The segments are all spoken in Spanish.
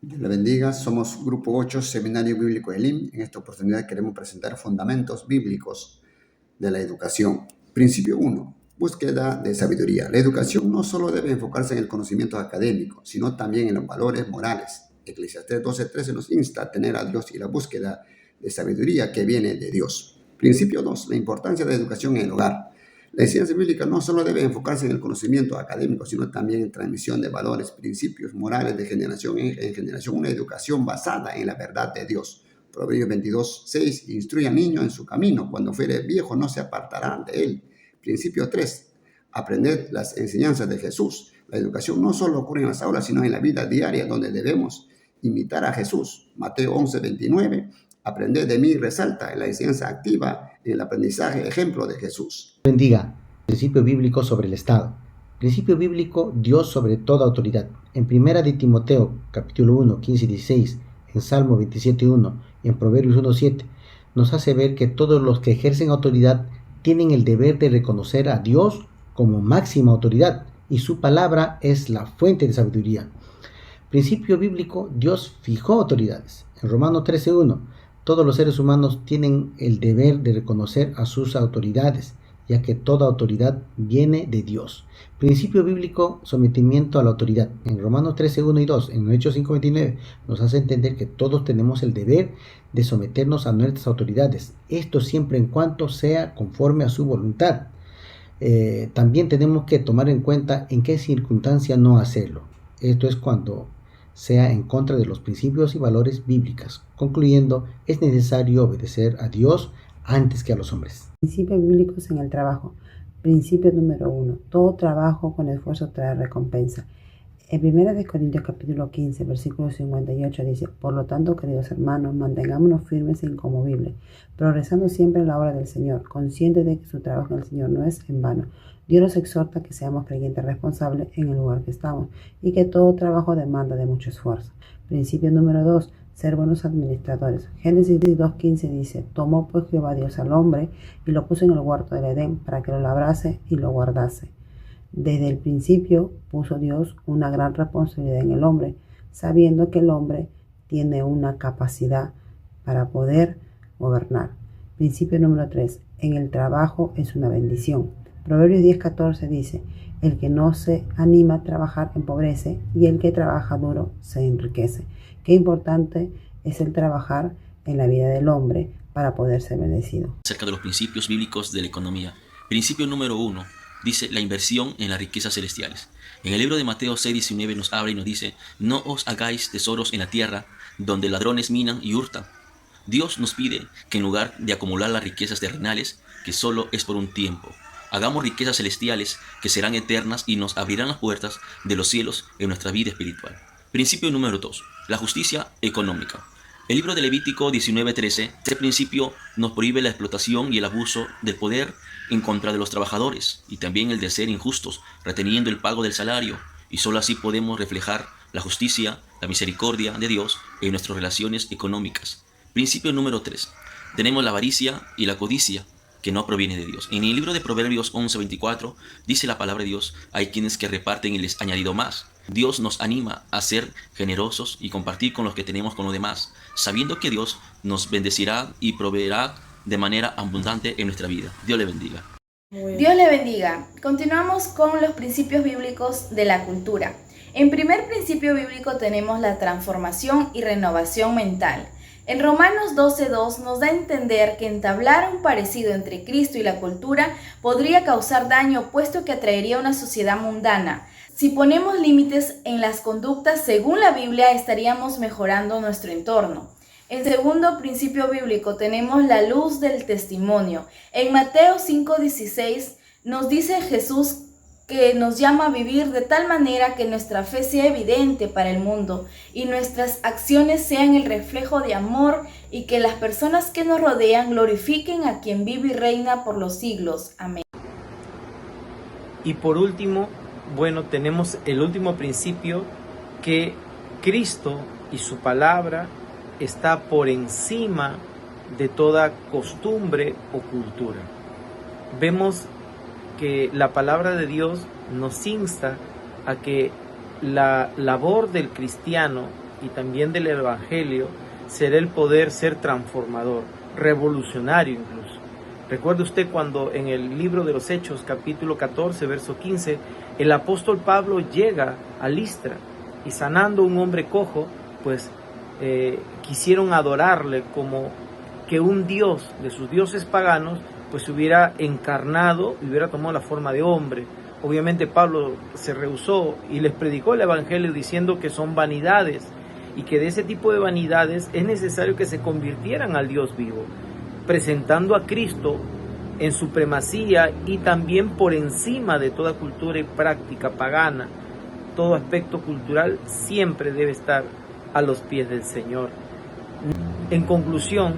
Dios le bendiga. Somos Grupo 8, Seminario Bíblico Elim. En esta oportunidad queremos presentar fundamentos bíblicos de la educación. Principio 1. Búsqueda de sabiduría. La educación no solo debe enfocarse en el conocimiento académico, sino también en los valores morales. Eclesiastés 12:13 nos insta a tener a Dios y la búsqueda de sabiduría que viene de Dios. Principio 2. La importancia de la educación en el hogar. La enseñanza bíblica no solo debe enfocarse en el conocimiento académico, sino también en transmisión de valores, principios morales de generación en generación, una educación basada en la verdad de Dios. Proverbios 22:6, instruye al niño en su camino, cuando fuere viejo no se apartará de él. Principio 3, aprender las enseñanzas de Jesús. La educación no solo ocurre en las aulas, sino en la vida diaria, donde debemos imitar a Jesús. Mateo 11:29, aprender de mí resalta la enseñanza activa en el aprendizaje, ejemplo de Jesús. Bendiga. Principio bíblico sobre el Estado. Principio bíblico, Dios sobre toda autoridad. En 1 de Timoteo, capítulo 1, 15 y 16, en Salmo 27:1 y en Proverbios 1:7, nos hace ver que todos los que ejercen autoridad tienen el deber de reconocer a Dios como máxima autoridad y su palabra es la fuente de sabiduría. Principio bíblico, Dios fijó autoridades. En Romanos 13:1, todos los seres humanos tienen el deber de reconocer a sus autoridades, ya que toda autoridad viene de Dios. Principio bíblico, sometimiento a la autoridad. En Romanos 13:1 y 2, en Hechos 5:29, nos hace entender que todos tenemos el deber de someternos a nuestras autoridades. Esto siempre en cuanto sea conforme a su voluntad. También tenemos que tomar en cuenta en qué circunstancia no hacerlo. Esto es cuando sea en contra de los principios y valores bíblicos. Concluyendo, es necesario obedecer a Dios antes que a los hombres. Principios bíblicos en el trabajo. Principio número 1. Todo trabajo con esfuerzo trae recompensa. En 1 Corintios capítulo 15, versículo 58 dice: por lo tanto, queridos hermanos, mantengámonos firmes e inconmovibles, progresando siempre en la obra del Señor, conscientes de que su trabajo en el Señor no es en vano. Dios nos exhorta a que seamos creyentes responsables en el lugar que estamos y que todo trabajo demanda de mucho esfuerzo. Principio número 2. Ser buenos administradores. Génesis 2:15 dice: tomó pues Jehová Dios al hombre y lo puso en el huerto del Edén para que lo labrase y lo guardase. Desde el principio puso Dios una gran responsabilidad en el hombre, sabiendo que el hombre tiene una capacidad para poder gobernar. Principio número 3. En el trabajo es una bendición. Proverbios 10:14 dice: el que no se anima a trabajar empobrece y el que trabaja duro se enriquece. Qué importante es el trabajar en la vida del hombre para poder ser bendecido. Acerca de los principios bíblicos de la economía. Principio número 1 dice la inversión en las riquezas celestiales. En el libro de Mateo 6:19 nos habla y nos dice: no os hagáis tesoros en la tierra, donde ladrones minan y hurtan. Dios nos pide que en lugar de acumular las riquezas terrenales, que solo es por un tiempo, hagamos riquezas celestiales que serán eternas y nos abrirán las puertas de los cielos en nuestra vida espiritual. Principio número 2. La justicia económica. El libro de Levítico 19:13, este principio nos prohíbe la explotación y el abuso del poder en contra de los trabajadores y también el de ser injustos, reteniendo el pago del salario, y solo así podemos reflejar la justicia, la misericordia de Dios en nuestras relaciones económicas. Principio número 3. Tenemos la avaricia y la codicia, que no proviene de Dios. En el libro de Proverbios 11:24 dice la palabra de Dios: hay quienes que reparten y les añadido más. Dios nos anima a ser generosos y compartir con los que tenemos con los demás, sabiendo que Dios nos bendecirá y proveerá de manera abundante en nuestra vida. Dios le bendiga. Dios le bendiga. Continuamos con los principios bíblicos de la cultura. En primer principio bíblico tenemos la transformación y renovación mental. En Romanos 12:2 nos da a entender que entablar un parecido entre Cristo y la cultura podría causar daño, puesto que atraería una sociedad mundana. Si ponemos límites en las conductas según la Biblia, estaríamos mejorando nuestro entorno. En segundo principio bíblico tenemos la luz del testimonio. En Mateo 5:16 nos dice Jesús que nos llama a vivir de tal manera que nuestra fe sea evidente para el mundo y nuestras acciones sean el reflejo de amor y que las personas que nos rodean glorifiquen a quien vive y reina por los siglos. Amén. Y por último, tenemos el último principio, que Cristo y su palabra está por encima de toda costumbre o cultura. Vemos que la palabra de Dios nos insta a que la labor del cristiano y también del Evangelio será el poder ser transformador, revolucionario incluso. Recuerde usted cuando en el libro de los Hechos, capítulo 14, verso 15, el apóstol Pablo llega a Listra y sanando a un hombre cojo, pues quisieron adorarle como que un dios de sus dioses paganos pues se hubiera encarnado y hubiera tomado la forma de hombre. Obviamente Pablo se rehusó y les predicó el Evangelio diciendo que son vanidades y que de ese tipo de vanidades es necesario que se convirtieran al Dios vivo, presentando a Cristo en supremacía y también por encima de toda cultura y práctica pagana. Todo aspecto cultural siempre debe estar a los pies del Señor. En conclusión,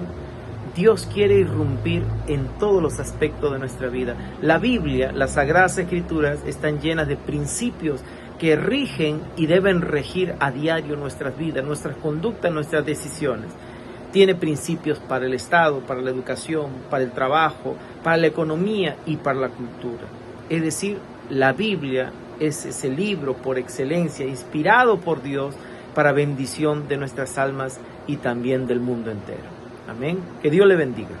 Dios quiere irrumpir en todos los aspectos de nuestra vida. La Biblia, las Sagradas Escrituras, están llenas de principios que rigen y deben regir a diario nuestras vidas, nuestras conductas, nuestras decisiones. Tiene principios para el Estado, para la educación, para el trabajo, para la economía y para la cultura. Es decir, la Biblia es ese libro por excelencia, inspirado por Dios para bendición de nuestras almas y también del mundo entero. Amén. Que Dios le bendiga.